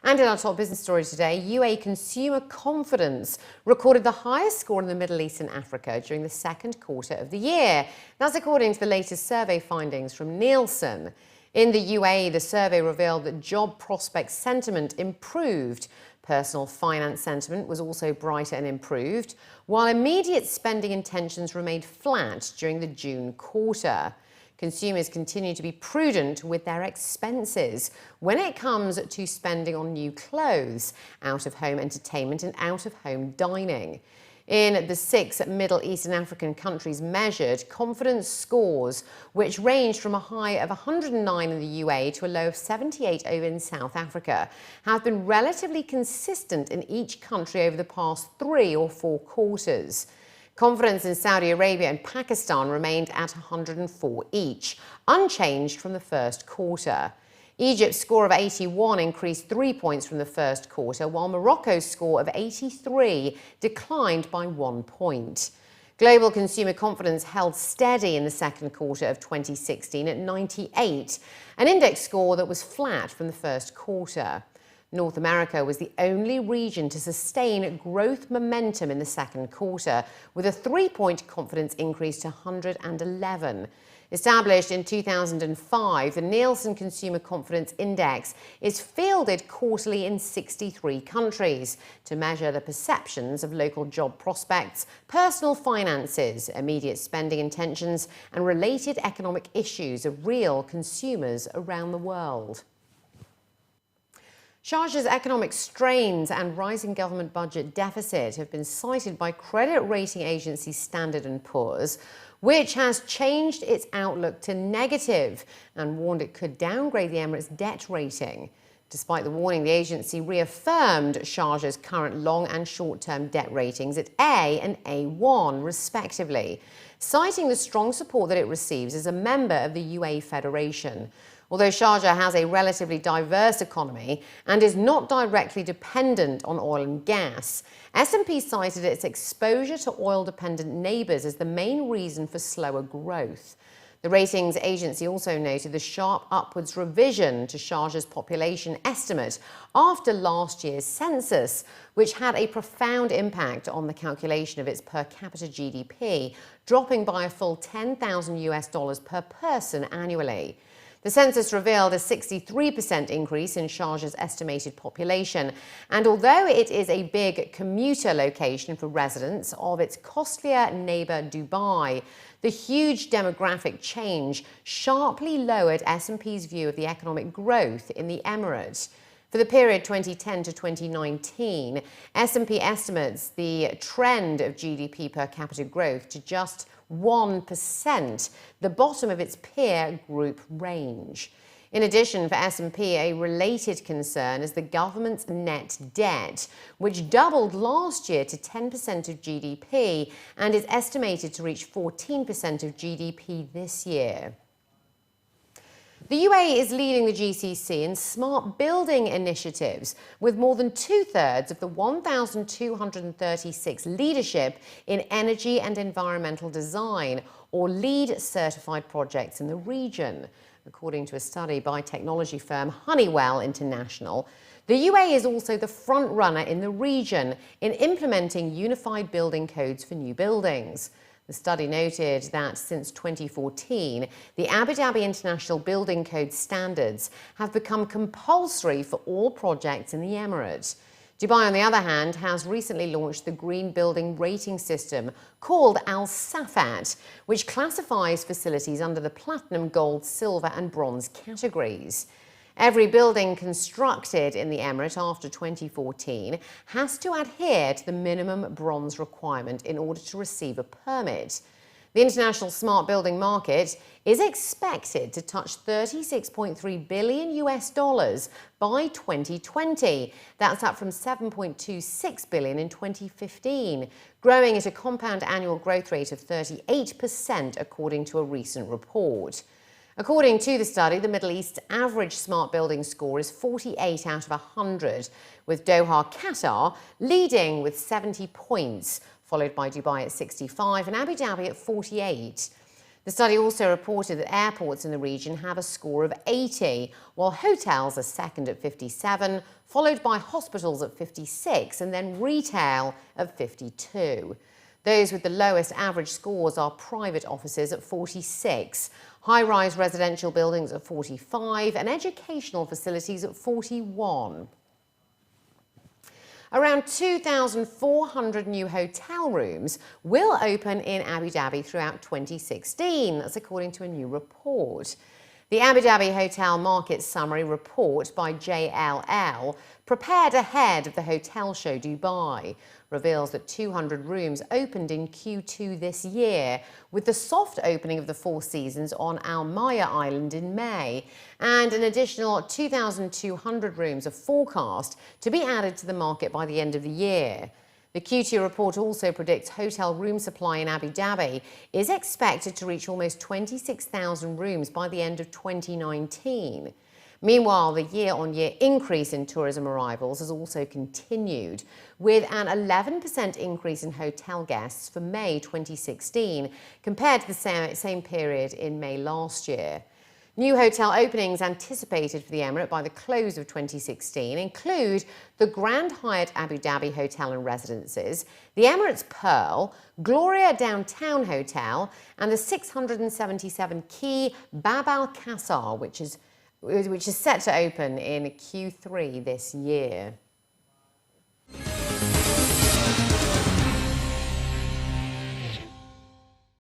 And in our top business story today, UAE consumer confidence recorded the highest score in the Middle East and Africa during the second quarter of the year. That's according to the latest survey findings from Nielsen. In the UAE, the survey revealed that job prospect sentiment improved. Personal finance sentiment was also brighter and improved, while immediate spending intentions remained flat during the June quarter. Consumers continue to be prudent with their expenses when it comes to spending on new clothes, out-of-home entertainment and out-of-home dining. In the 6 Middle East and African countries measured, confidence scores, which ranged from a high of 109 in the UAE to a low of 78 over in South Africa, have been relatively consistent in each country over the past 3 or 4 quarters. Confidence in Saudi Arabia and Pakistan remained at 104 each, unchanged from the first quarter. Egypt's score of 81 increased 3 points from the first quarter, while Morocco's score of 83 declined by 1 point. Global consumer confidence held steady in the second quarter of 2016 at 98, an index score that was flat from the first quarter. North America was the only region to sustain growth momentum in the second quarter, with a 3-point confidence increase to 111. Established in 2005, the Nielsen Consumer Confidence Index is fielded quarterly in 63 countries to measure the perceptions of local job prospects, personal finances, immediate spending intentions, and related economic issues of real consumers around the world. Sharjah's economic strains and rising government budget deficit have been cited by credit rating agency Standard & Poor's, which has changed its outlook to negative and warned it could downgrade the Emirates' debt rating. Despite the warning, the agency reaffirmed Sharjah's current long and short-term debt ratings at A and A1, respectively, citing the strong support that it receives as a member of the UAE Federation. Although Sharjah has a relatively diverse economy and is not directly dependent on oil and gas, S&P cited its exposure to oil-dependent neighbours as the main reason for slower growth. The ratings agency also noted the sharp upwards revision to Sharjah's population estimate after last year's census, which had a profound impact on the calculation of its per capita GDP, dropping by a full $10,000 per person annually. The census revealed a 63% increase in Sharjah's estimated population, and although it is a big commuter location for residents of its costlier neighbour Dubai, the huge demographic change sharply lowered S&P's view of the economic growth in the Emirates. For the period 2010 to 2019, S&P estimates the trend of GDP per capita growth to just 1%, the bottom of its peer group range. In addition, for S&P, a related concern is the government's net debt, which doubled last year to 10% of GDP and is estimated to reach 14% of GDP this year. The UAE is leading the GCC in smart building initiatives, with more than 2/3 of the 1,236 leadership in energy and environmental design, or LEED certified projects in the region. According to a study by technology firm Honeywell International, the UAE is also the front runner in the region in implementing unified building codes for new buildings. The study noted that since 2014, the Abu Dhabi International Building Code standards have become compulsory for all projects in the Emirates. Dubai, on the other hand, has recently launched the Green Building Rating System called Al Safat, which classifies facilities under the platinum, gold, silver and bronze categories. Every building constructed in the Emirate after 2014 has to adhere to the minimum bronze requirement in order to receive a permit. The international smart building market is expected to touch $36.3 billion by 2020. That's up from $7.26 billion in 2015, growing at a compound annual growth rate of 38%, according to a recent report. According to the study, the Middle East's average smart building score is 48 out of 100, with Doha, Qatar leading with 70 points, followed by Dubai at 65 and Abu Dhabi at 48. The study also reported that airports in the region have a score of 80, while hotels are second at 57, followed by hospitals at 56, and then retail at 52. Those with the lowest average scores are private offices at 46, high-rise residential buildings at 45, and educational facilities at 41. Around 2,400 new hotel rooms will open in Abu Dhabi throughout 2016. That's according to a new report. The Abu Dhabi Hotel Market Summary Report by JLL, prepared ahead of the Hotel Show Dubai, reveals that 200 rooms opened in Q2 this year, with the soft opening of the Four Seasons on Al Maya Island in May, and an additional 2,200 rooms are forecast to be added to the market by the end of the year. The Q2 report also predicts hotel room supply in Abu Dhabi is expected to reach almost 26,000 rooms by the end of 2019. Meanwhile, the year-on-year increase in tourism arrivals has also continued, with an 11% increase in hotel guests for May 2016 compared to the same period in May last year. New hotel openings anticipated for the Emirate by the close of 2016 include the Grand Hyatt Abu Dhabi Hotel and Residences, the Emirates Pearl, Gloria Downtown Hotel, and the 677-key Bab Al Qasr, which is set to open in Q3 this year.